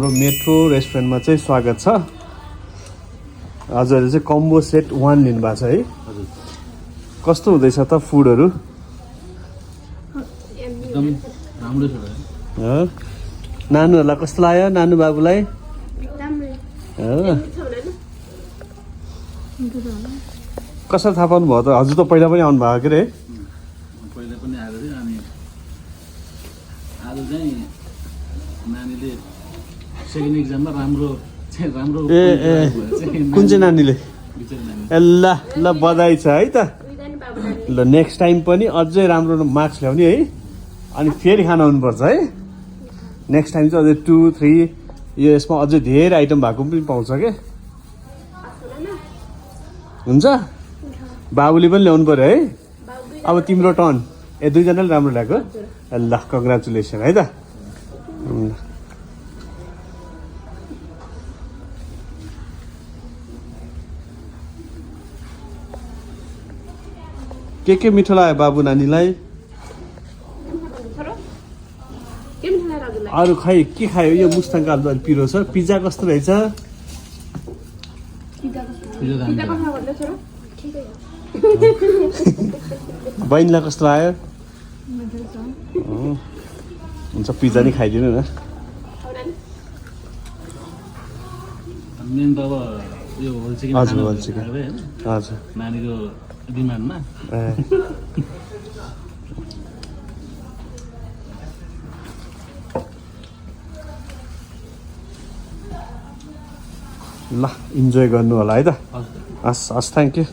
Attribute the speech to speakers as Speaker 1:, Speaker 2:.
Speaker 1: हाम्रो मेट्रो रेस्टुरेन्टमा चाहिँ स्वागत छ। हजुरले चाहिँ कम्बो सेट 1 लिनु भएको छ है?
Speaker 2: हजुर।
Speaker 1: कस्तो हुँदैछ त फुडहरू?
Speaker 2: एकदम राम्रो छ भाइ।
Speaker 1: नानुहरूलाई कस्तो लाग्यो? नानु बाबुलाई? कसरी थाहा पाउनु भयो त? हजुर त पहिला पनि आउनु भएको के रे?
Speaker 2: पहिला पनि आएको थियो अनि आज चाहिँ नानीले सेकेन्ड एक्जाममा राम्रो
Speaker 1: कुन चाहिँ नानीले? ल ल बधाई छ है त। ल नेक्स्ट टाइम पनि अझै राम्रो मार्क्स ल्याउने है, अनि फेरि खान आउनुपर्छ है। नेक्स्ट टाइम चाहिँ अझै 2, 3 यो यसमा अझै धेरै आइटम भएको पनि पाउँछ के? हुन्छ? बाबुले पनि ल्याउनु पर्यो है। अब तिम्रो टर्न। दुईजनाले राम्रो ल्याएको? ल कङ्ग्रेचुलेसन है त। के मिठो लाग्यो बाबु नानीलाई? अरू खै के खायो? यो मुस्ताङको आलु अलि पिरो छ। पिज्जा कस्तो रहेछ? बहिनीलाई कस्तो लाग्यो? हुन्छ पिज्जा नै खाइदिनु न।
Speaker 2: मेन त अब यो होल चिकन
Speaker 1: हजुर होल चिकन हजुर
Speaker 2: नानीको डिमान्डमा
Speaker 1: ल इन्जोय गर्नु होला है त।
Speaker 2: हजुर
Speaker 1: हस् हस् थ्याङ्क यू।